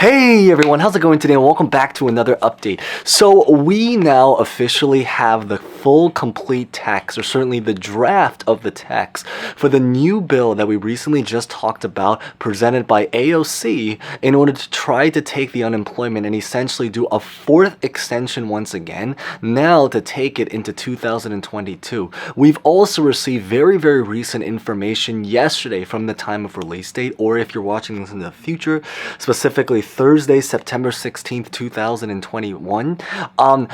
Hey everyone, how's it going today and welcome back to another update. So we now officially have the full complete text, or certainly the draft of the text for the new bill that we recently just talked about, presented by AOC in order to try to take the unemployment and essentially do a fourth extension once again, now to take it into 2022. We've also received very recent information yesterday from the time of release date, or if you're watching this in the future, specifically Thursday, September 16th, 2021,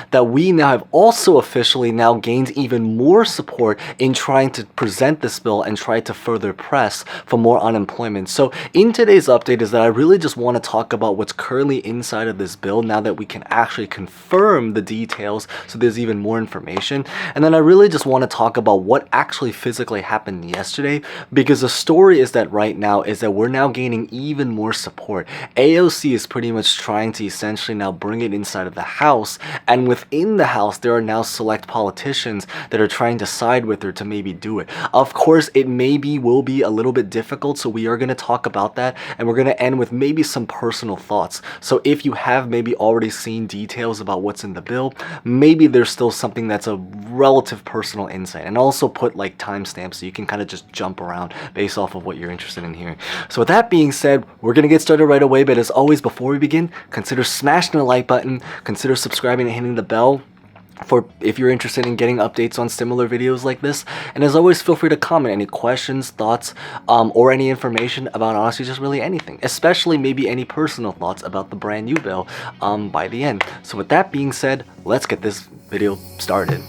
that we now have also officially now gained even more support in trying to present this bill and try to further press for more unemployment. So in today's update is that I really just want to talk about what's currently inside of this bill now that we can actually confirm the details, so there's even more information. And then I really just want to talk about what actually physically happened yesterday, because the story is that right now is that we're now gaining even more support. AOC is pretty much trying to essentially now bring it inside of the House, and within the House there are now select politicians that are trying to side with her to maybe do it. Of course, it will be a little bit difficult, so we are going to talk about that, and we're going to end with maybe some personal thoughts. So if you have maybe already seen details about what's in the bill, maybe there's still something that's a relative personal insight, and also put like timestamps so you can kind of just jump around based off of what you're interested in hearing. So with that being said, we're going to get started right away, but as always, before we begin, consider smashing the like button, consider subscribing and hitting the bell if you're interested in getting updates on similar videos like this. And as always, feel free to comment any questions, thoughts, or any information about honestly just really anything, especially maybe any personal thoughts about the brand new bill by the end. So with that being said, let's get this video started.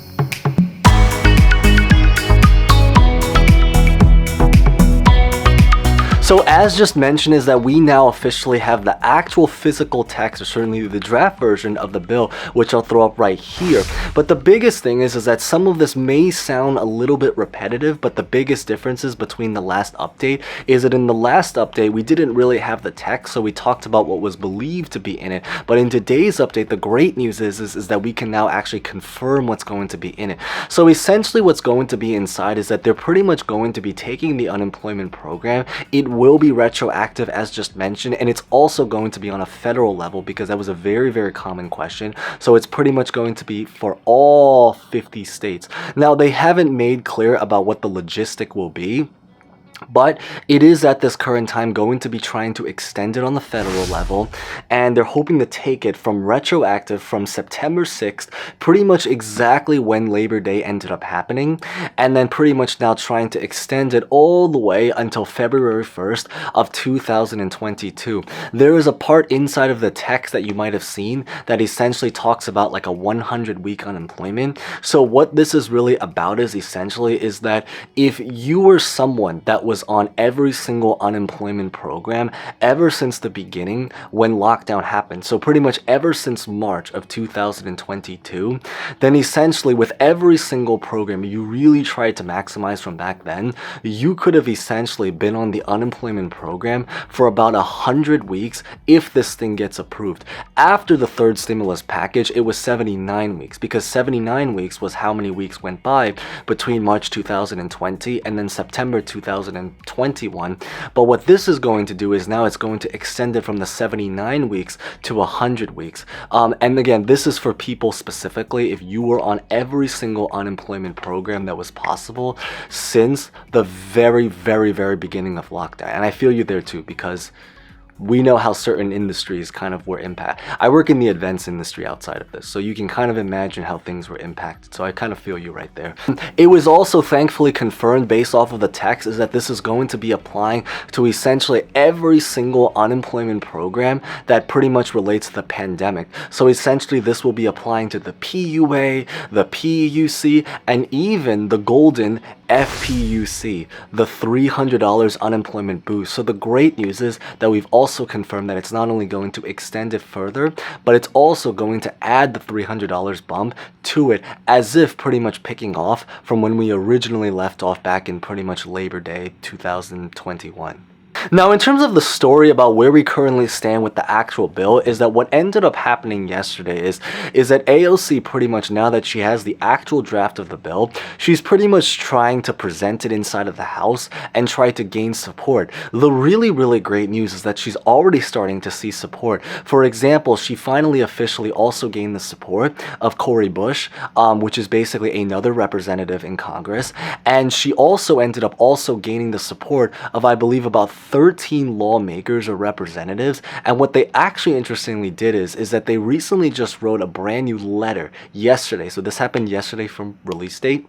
So as just mentioned is that we now officially have the actual physical text, or certainly the draft version of the bill, which I'll throw up right here. But the biggest thing is that some of this may sound a little bit repetitive, but the biggest differences between the last update is that in the last update we didn't really have the text, so we talked about what was believed to be in it. But in today's update, the great news is that we can now actually confirm what's going to be in it. So essentially what's going to be inside is that they're pretty much going to be taking the unemployment program. It will be retroactive, as just mentioned, and it's also going to be on a federal level, because that was a very common question. So it's pretty much going to be for all 50 states. Now, they haven't made clear about what the logistic will be, but it is at this current time going to be trying to extend it on the federal level, and they're hoping to take it from retroactive from September 6th, pretty much exactly when Labor Day ended up happening, and then pretty much now trying to extend it all the way until February 1st of 2022. There is a part inside of the text that you might have seen that essentially talks about like a 100-week unemployment. So what this is really about is that if you were someone that was on every single unemployment program ever since the beginning when lockdown happened, so pretty much ever since March of 2022, then essentially with every single program you really tried to maximize from back then, you could have essentially been on the unemployment program for about 100 weeks if this thing gets approved. After the third stimulus package, it was 79 weeks, because 79 weeks was how many weeks went by between March 2020 and then September 2021. But what this is going to do is now it's going to extend it from the 79 weeks to 100 weeks. And again, this is for people specifically if you were on every single unemployment program that was possible since the very beginning of lockdown. And I feel you there too, because we know how certain industries kind of were impacted. I work in the events industry outside of this, so you can kind of imagine how things were impacted. So I kind of feel you right there. It was also thankfully confirmed based off of the text is that this is going to be applying to essentially every single unemployment program that pretty much relates to the pandemic. So essentially this will be applying to the PUA, the PUC, and even the golden FPUC, the $300 unemployment boost. So the great news is that we've also confirmed that it's not only going to extend it further, but it's also going to add the $300 bump to it, as if pretty much picking off from when we originally left off back in pretty much Labor Day 2021. Now, in terms of the story about where we currently stand with the actual bill, is that what ended up happening yesterday is that AOC pretty much, now that she has the actual draft of the bill, she's pretty much trying to present it inside of the House and try to gain support. The really, really great news is that she's already starting to see support. For example, she finally officially also gained the support of Cori Bush, which is basically another representative in Congress, and she also ended up also gaining the support of, I believe, about 13 lawmakers or representatives. And what they actually interestingly did is that they recently just wrote a brand new letter yesterday. So this happened yesterday from release date,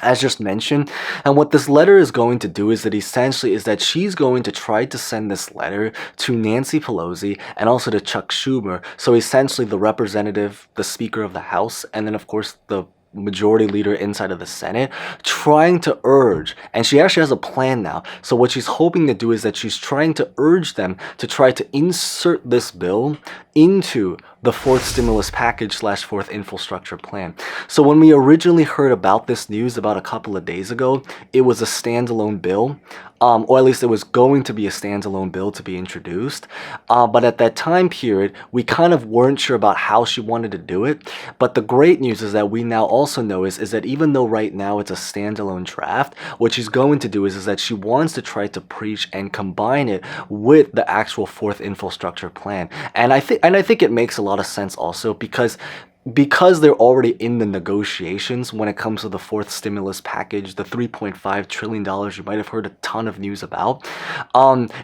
as just mentioned. And what this letter is going to do is that essentially is that she's going to try to send this letter to Nancy Pelosi and also to Chuck Schumer. So essentially the representative, the Speaker of the House, and then of course the majority leader inside of the Senate, trying to urge, and she actually has a plan now. So what she's hoping to do is that she's trying to urge them to try to insert this bill into the fourth stimulus package / fourth infrastructure plan. So when we originally heard about this news about a couple of days ago, it was a standalone bill, or at least it was going to be a standalone bill to be introduced. But at that time period, we kind of weren't sure about how she wanted to do it. But the great news is that we now also know is that even though right now it's a standalone draft, what she's going to do is that she wants to try to preach and combine it with the actual fourth infrastructure plan. And I think it makes a lot of sense also because they're already in the negotiations when it comes to the fourth stimulus package, the $3.5 trillion you might have heard a ton of news about.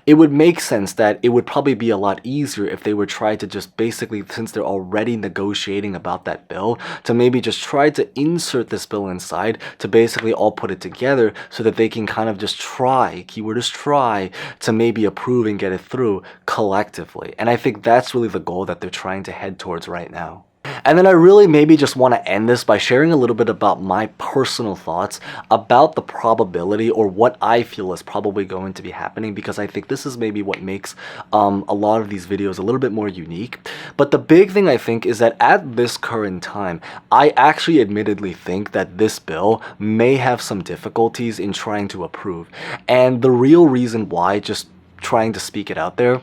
It would make sense that it would probably be a lot easier if they would try to just basically, since they're already negotiating about that bill, to maybe just try to insert this bill inside to basically all put it together so that they can kind of just try, keyword is try, to maybe approve and get it through collectively. And I think that's really the goal that they're trying to head towards right now. And then I really maybe just want to end this by sharing a little bit about my personal thoughts about the probability, or what I feel is probably going to be happening, because I think this is maybe what makes a lot of these videos a little bit more unique. But the big thing I think is that at this current time, I actually admittedly think that this bill may have some difficulties in trying to approve. And the real reason why, just trying to speak it out there,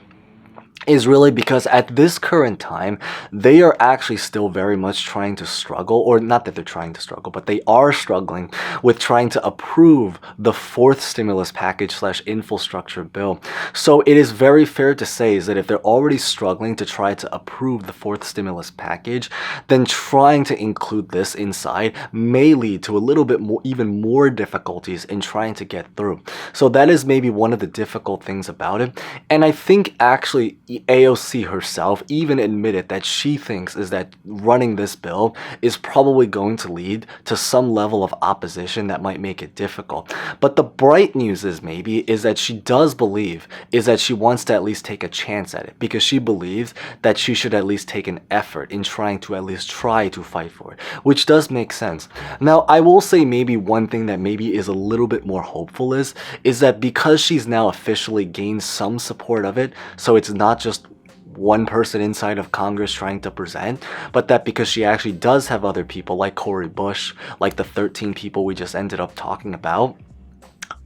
is really because at this current time, they are actually still very much trying to struggle, or not that they're trying to struggle, but they are struggling with trying to approve the fourth stimulus package / infrastructure bill. So it is very fair to say is that if they're already struggling to try to approve the fourth stimulus package, then trying to include this inside may lead to a little bit more, even more difficulties in trying to get through. So that is maybe one of the difficult things about it. And I think actually AOC herself even admitted that she thinks is that running this bill is probably going to lead to some level of opposition that might make it difficult. But the bright news is that she does believe is that she wants to at least take a chance at it, because she believes that she should at least take an effort in trying to at least try to fight for it, which does make sense. Now, I will say maybe one thing that maybe is a little bit more hopeful is that because she's now officially gained some support of it, so it's not just one person inside of Congress trying to present, but that because she actually does have other people like Cori Bush, like the 13 people we just ended up talking about,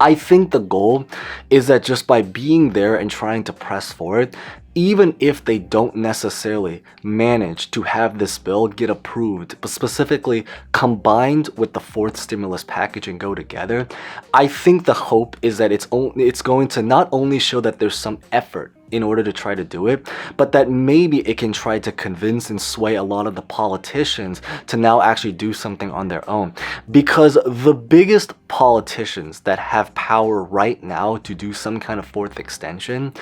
I think the goal is that just by being there and trying to press for it, even if they don't necessarily manage to have this bill get approved, but specifically combined with the fourth stimulus package and go together, I think the hope is that it's going to not only show that there's some effort in order to try to do it, but that maybe it can try to convince and sway a lot of the politicians to now actually do something on their own. Because the biggest politicians that have power right now to do some kind of fourth extension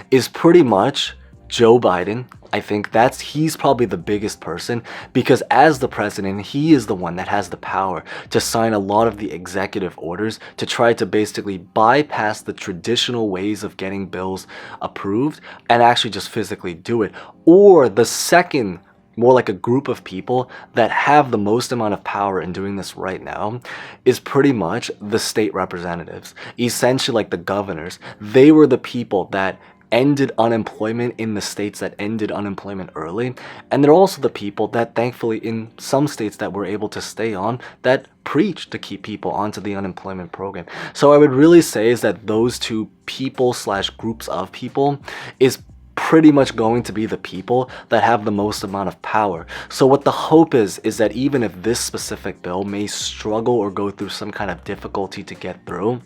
is pretty much Joe Biden. I think he's probably the biggest person, because as the president, he is the one that has the power to sign a lot of the executive orders to try to basically bypass the traditional ways of getting bills approved and actually just physically do it. Or the second, more like a group of people that have the most amount of power in doing this right now, is pretty much the state representatives, essentially like the governors. They were the people that ended unemployment in the states that ended unemployment early. And they're also the people that thankfully in some states that were able to stay on that preach to keep people onto the unemployment program. So I would really say is that those two people slash groups of people is pretty much going to be the people that have the most amount of power. So what the hope is that even if this specific bill may struggle or go through some kind of difficulty to get through,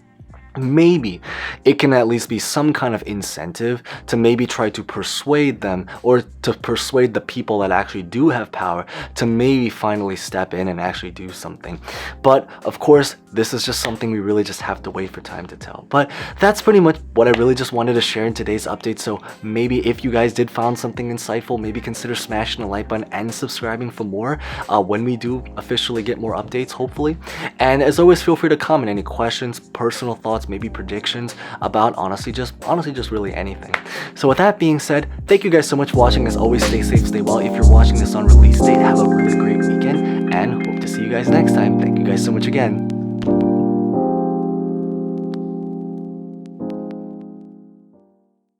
maybe it can at least be some kind of incentive to maybe try to persuade them, or to persuade the people that actually do have power to maybe finally step in and actually do something. But of course, this is just something we really just have to wait for time to tell. But that's pretty much what I really just wanted to share in today's update. So maybe if you guys did find something insightful, maybe consider smashing the like button and subscribing for more when we do officially get more updates, hopefully. And as always, feel free to comment any questions, personal thoughts, maybe predictions about honestly just really anything. So with that being said, thank you guys so much for watching. As always, stay safe, stay well. If you're watching this on release date, have a really great weekend and hope to see you guys next time. Thank you guys so much again.